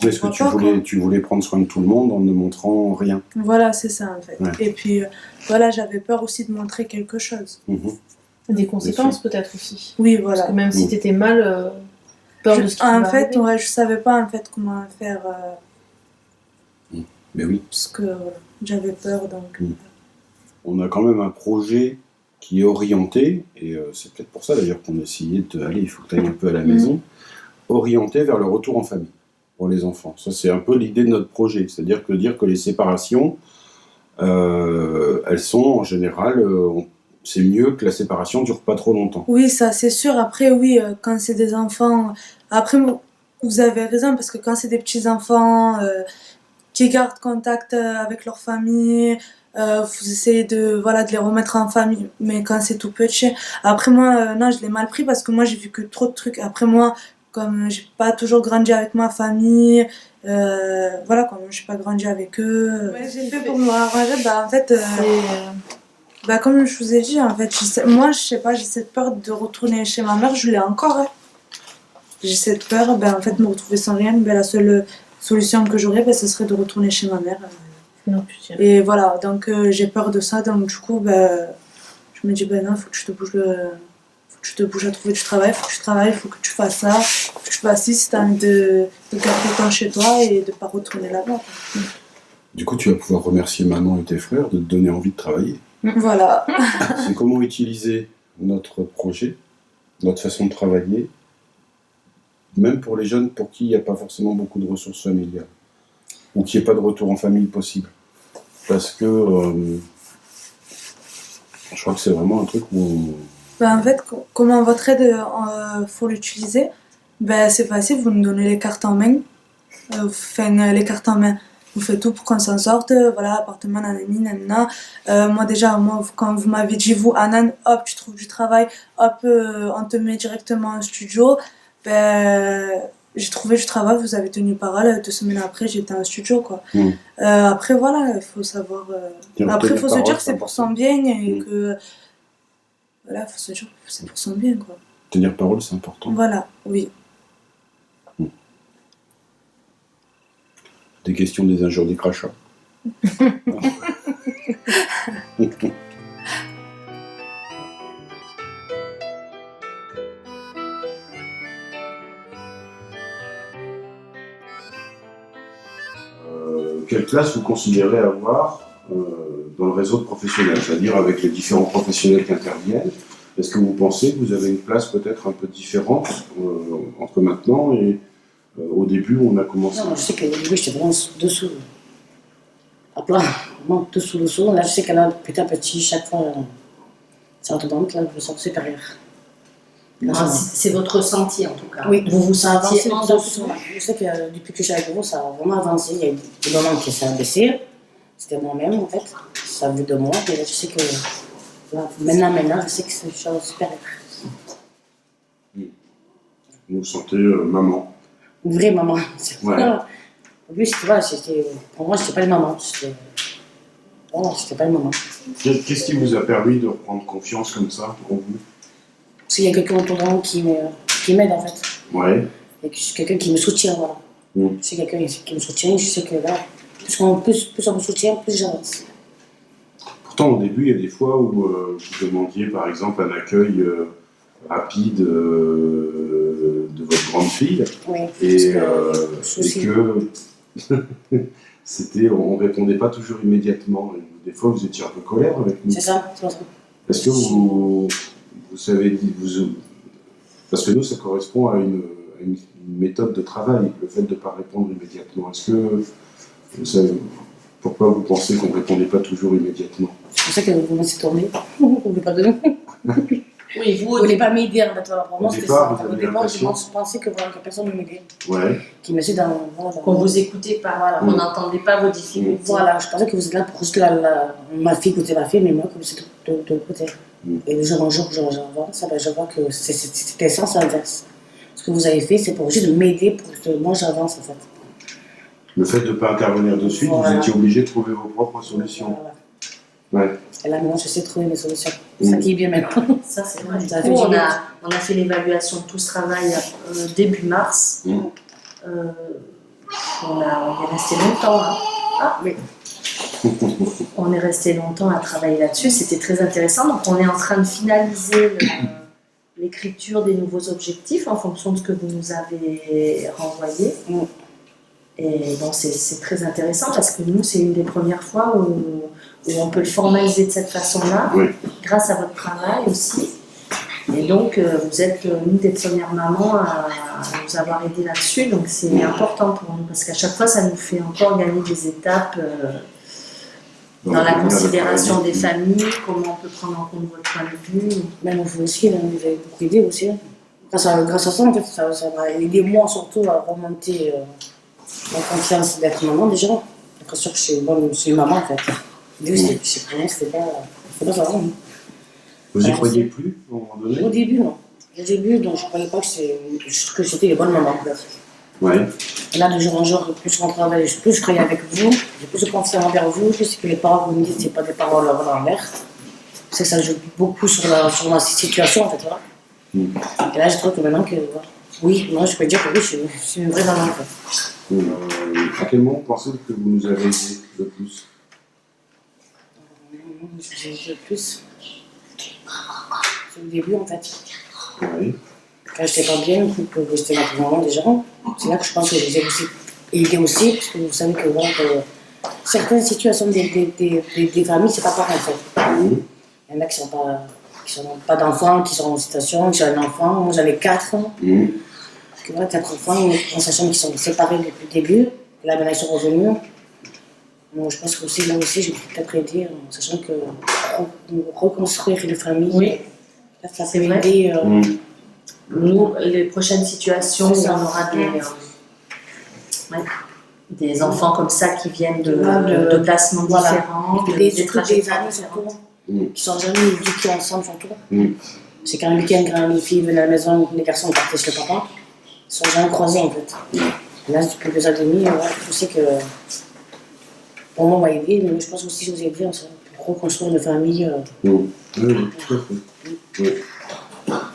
est-ce que tu voulais prendre soin de tout le monde en ne montrant rien? Voilà, c'est ça en fait. Et puis voilà, j'avais peur aussi de montrer quelque chose. Des conséquences peut-être aussi. Oui, voilà. Parce que même si t'étais mal, peur de ce qui en fait, je savais pas en fait comment faire. Mais oui. Parce que j'avais peur, donc. On a quand même un projet qui est orienté, et c'est peut-être pour ça d'ailleurs qu'on a essayé de aller, il faut que tu ailles un peu à la maison, orienté vers le retour en famille pour les enfants. Ça, c'est un peu l'idée de notre projet, c'est-à-dire que les séparations, elles sont en général, c'est mieux que la séparation ne dure pas trop longtemps. Oui, ça c'est sûr. Après, oui, quand c'est des enfants, après vous avez raison, parce que quand c'est des petits enfants qui gardent contact avec leur famille, vous essayez de les remettre en famille, mais quand c'est tout petit. Après moi, non, je l'ai mal pris parce que moi j'ai vu que trop de trucs. Après moi, comme j'ai pas toujours grandi avec ma famille, comme j'ai pas grandi avec eux, j'ai fait pour me arranger. En fait, comme je vous ai dit, en fait, moi je sais pas, j'ai cette peur de retourner chez ma mère, je l'ai encore. J'ai cette peur, en fait, me retrouver sans rien. La seule solution que j'aurais, ce serait de retourner chez ma mère. Et voilà, donc j'ai peur de ça, donc du coup, je me dis, non, faut que tu te bouges à trouver du travail, faut que tu fasses ça, faut que tu fasses ci, si t'as envie de garder le temps chez toi et de pas retourner là-bas. Du coup, tu vas pouvoir remercier maman et tes frères de te donner envie de travailler. Voilà. C'est comment utiliser notre projet, notre façon de travailler, même pour les jeunes pour qui il n'y a pas forcément beaucoup de ressources familiales, ou qui n'y ait pas de retour en famille possible. Parce que je crois que c'est vraiment un truc où en fait, comment votre aide faut l'utiliser, c'est facile, vous nous donnez les cartes en main, les cartes en main, vous faites tout pour qu'on s'en sorte, appartement, nanana. Moi déjà, quand vous m'avez dit, vous, Anan, hop, tu trouves du travail, hop, on te met directement en studio, j'ai trouvé du travail, vous avez tenu parole, 2 semaines après j'étais en studio, quoi. Après il faut savoir, après il faut se dire que c'est pour son bien, et que il faut se dire que c'est pour son bien, quoi. Tenir parole, c'est important. Voilà, oui. Des questions, des injures, des crachats. Quelle place vous considérez avoir dans le réseau de professionnels, c'est-à-dire avec les différents professionnels qui interviennent? Est-ce que vous pensez que vous avez une place peut-être un peu différente entre maintenant et au début où on a commencé? Non, je sais qu'au début j'étais vraiment dessous, à plat, vraiment dessous. Là je sais qu'elle a petit à petit, chaque fois, ça remonte, là je me sens supérieure. C'est votre ressenti en tout cas. Oui, vous vous sentiez en dessous. Je sais que depuis que je suis avec vous, ça a vraiment avancé. Il y a eu des moments qui s'est abaissé. C'était moi-même en fait. Ça veut de moi. Mais là, je sais que Voilà. Maintenant, je sais que c'est une chose supérieure. Vous vous sentez maman. Une vraie maman. Ouais. Au début, pour moi, c'était pas une maman. C'était pas une maman. Qu'est-ce qui vous a permis de reprendre confiance comme ça en vous? Parce qu'il y a quelqu'un autour de moi qui m'aide en fait. Ouais. Et quelqu'un qui me soutient, voilà. C'est quelqu'un qui me soutient, je sais que là, plus on me soutient, plus j'avance. Pourtant, au début, il y a des fois où vous demandiez, par exemple, un accueil rapide de votre grande fille. Oui. Et que on répondait pas toujours immédiatement. Et des fois, vous étiez un peu colère avec nous. C'est ça, c'est ça. Est-ce que vous savez parce que nous, ça correspond à une méthode de travail, le fait de ne pas répondre immédiatement. Est-ce que vous savez pourquoi vous pensez qu'on ne répondait pas toujours immédiatement? C'est pour ça que vous m'avez tourné. Vous ne voulez pas de nous. Oui, vous ne voulez pas m'aider en fait. Pour moi, c'était ça. Au départ, je pensais que personne ne m'aidait. Ouais. Qui me suit dans. Qu'on vous écoutait pas, voilà. On n'entendait pas vos difficultés. Voilà, je pensais que vous êtes là pour juste ma fille côté ma fille, mais moi, que vous êtes de l'autre côté. Et de jour en jour, j'avance, je vois que c'était sens inverse. Ce que vous avez fait, c'est pour juste m'aider pour que moi j'avance en fait. Le fait de ne pas intervenir de suite, vous étiez obligé de trouver vos propres solutions. Ouais. Et là maintenant, j'essaie de trouver mes solutions. C'est ça qui est bien maintenant. Ça, c'est vrai. Du coup, on a fait l'évaluation de tout ce travail début mars. On est resté longtemps. Hein. Ah, oui. On est resté longtemps à travailler là-dessus. C'était très intéressant. Donc, on est en train de finaliser l'écriture des nouveaux objectifs en fonction de ce que vous nous avez renvoyé. Et bon, c'est très intéressant parce que nous, c'est une des premières fois où on peut le formaliser de cette façon-là, grâce à votre travail aussi. Et donc, vous êtes une des premières mamans à nous avoir aidé là-dessus. Donc, c'est important pour nous parce qu'à chaque fois, ça nous fait encore gagner des étapes dans la considération des familles, comment on peut prendre en compte votre point de vue. Même vous aussi, vous avez beaucoup aidé aussi. Grâce à ça, en fait, ça m'a aidé moi surtout à remonter la confiance d'être maman déjà. J'ai l'impression que je suis une maman en fait. Pour moi, c'était pas ça. Vous n'y croyez plus à un moment donné? Au début, non. Au début, donc, je ne croyais pas que j'étais les bonnes mamans. Ouais. Et là, de jour en jour, plus on travaille, plus je travaille avec vous, j'ai plus de confiance envers vous, plus que les paroles que vous me dites, ce n'est pas des paroles en l'air. C'est que ça joue beaucoup sur ma situation, en fait. Voilà. Et là, je trouve que maintenant que, oui, moi, je peux dire que oui, je suis une vraie maman, en fait. À quel moment pensez-vous que vous nous avez aidé le plus? Je vous ai aidé le plus. C'est au début, en fait. Oui. Quand je n'étais pas bien, que j'étais là pour maman déjà, c'est là que je pense que je les ai aussi aidés aussi, parce que vous savez que, voilà, certaines situations des familles, c'est pas pareil en fait. Il y en a qui sont pas d'enfants, qui sont en situation, qui ont un enfant, moi j'en ai 4. Parce que voilà, 4 enfants, en sachant qu'ils sont séparés depuis le début, et là maintenant ils sont revenus. Bon, je pense que aussi, là aussi, je vais peut-être aider, en sachant que reconstruire les familles, ça peut aider. Nous, les prochaines situations où on aura des enfants comme ça qui viennent de placements différents, des amis surtout, qui sont jamais éduqués ensemble surtout. C'est quand un week-end, les filles venaient à la maison, les garçons partaient chez le papa, ils sont jamais croisés en fait. Et là, depuis 2 ans et demi, je sais que pour moi, on m'a aidé, mais je pense aussi que je vous ai aidé pour reconstruire une famille. Oui, tout à fait.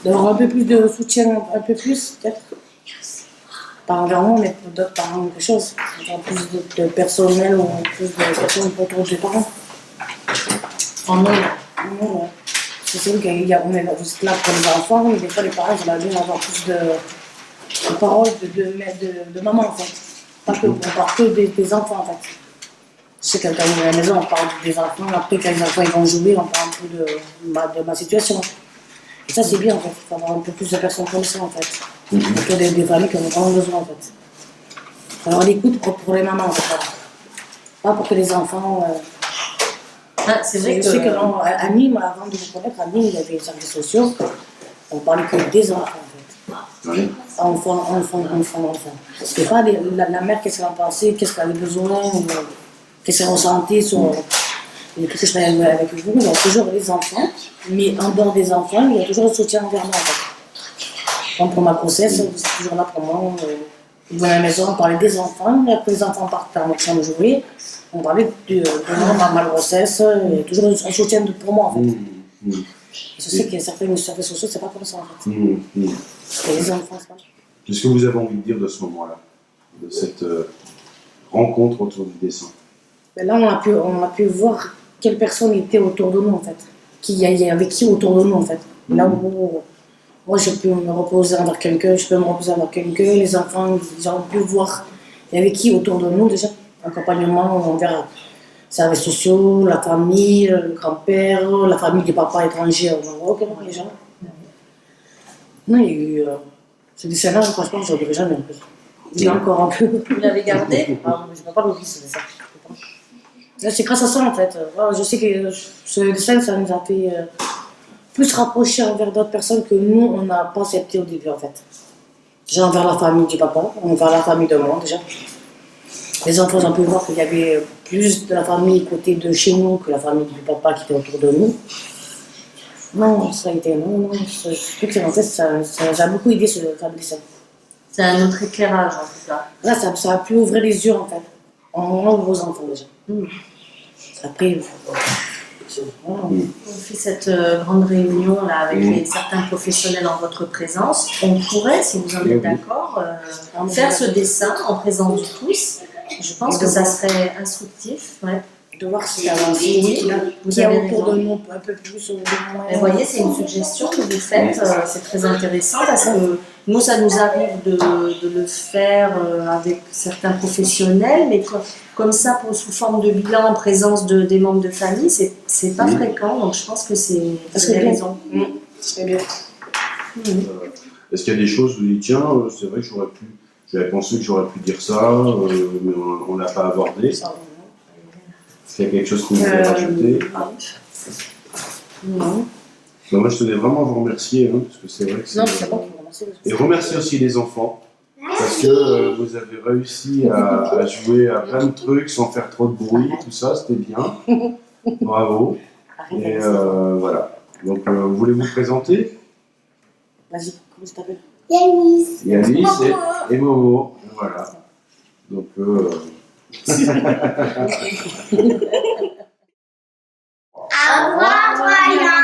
D'avoir un peu plus de soutien, un peu plus, peut-être. Pas envers moi, mais pour d'autres parents, quelque chose. Avoir plus de personnel ou plus de personnes autour des parents. En nous, ouais. C'est vrai qu'on est là pour les enfants, mais des fois les parents, ils aimeraient bien avoir plus de paroles de maman en fait. Pas que, on parle que des enfants en fait. Je sais que quand on est à la maison, on parle des enfants, après quand les enfants ils vont jouer, on parle un peu de ma situation. Et ça, c'est bien, en fait. Il faut avoir un peu plus de personnes comme ça, en fait. Autour des familles qui ont vraiment besoin, en fait. Il faut avoir l'écoute pour les mamans, en fait. Pas pour que les enfants... c'est vrai je sais que Annie, avant de vous connaître, Annie, il y avait les services sociaux. On parlait que des enfants, en fait. Enfants. C'était pas la mère, qu'est-ce qu'elle en pensait, qu'est-ce qu'elle avait besoin, qu'est-ce qu'elle ressentait sur depuis que je travaille avec vous, il y a toujours les enfants, mais en dehors des enfants, il y a toujours le soutien envers moi en fait. Donc pour ma grossesse, vous êtes toujours là pour moi. Dans la maison, on parlait des enfants, après les enfants partent dans notre chambre jouer, on parlait de moi, ma grossesse, il y a toujours un soutien pour moi en fait. Je sais qu'il y a certains services sociaux, c'est pas comme ça en fait. Les enfants, c'est pas. Qu'est-ce que vous avez envie de dire de ce moment-là, de cette rencontre autour du dessin? Là, on a pu voir quelle personne était autour de nous en fait, avec qui autour de nous en fait. Là où moi je peux me reposer envers quelqu'un, les enfants ils ont pu voir il y avait qui autour de nous déjà, accompagnement envers les services sociaux, la famille, le grand-père, la famille du papa étranger au Maroc, déjà. Non, il y a eu ce dessin-là, franchement, je ne l'oublierai jamais en plus. Il est encore un peu. Vous l'avez gardé? Je ne peux pas l'oublier ce dessin. C'est grâce à ça en fait. Je sais que ce dessin, ça nous a fait plus rapprocher envers d'autres personnes que nous, on n'a pas accepté au début en fait. Déjà envers la famille du papa, envers la famille de moi déjà. Les enfants ont pu voir qu'il y avait plus de la famille côté de chez nous que la famille du papa qui était autour de nous. Non, ça a été ce truc, en fait, ça a beaucoup aidé ce dessin. C'est un autre éclairage en tout cas. Là, ça a pu ouvrir les yeux en fait. On ouvre aux enfants déjà. Après, on fait cette grande réunion là avec certains professionnels en votre présence. On pourrait, si vous en êtes d'accord, faire ce dessin en présence de tous. Je pense que ça serait instructif. Ouais. De voir si ça avance. Qui est autour de nous un peu plus. Vous voyez, c'est une suggestion que vous faites. C'est très intéressant parce que nous, ça nous arrive de le faire avec certains professionnels, mais comme ça, sous forme de bilan en présence des membres de famille, c'est pas fréquent. Donc je pense que c'est raison. C'est bien. Est-ce qu'il y a des choses où vous dites, tiens, c'est vrai que j'avais pensé que j'aurais pu dire ça, mais on ne l'a pas abordé. Est-ce qu'il y a quelque chose que vous voulez rajouter? Non. Moi, je tenais vraiment à vous remercier, parce que c'est vrai que c'est... Non, c'est bon, merci. Et remercier aussi les enfants, parce que vous avez réussi à jouer à plein de trucs sans faire trop de bruit, tout ça, c'était bien. Bravo. Et voilà. Donc, voulez-vous présenter? Vas-y, comment tu t'appelles? Yanis. Yanis et Momo. Voilà. Donc, Au revoir, Ryan.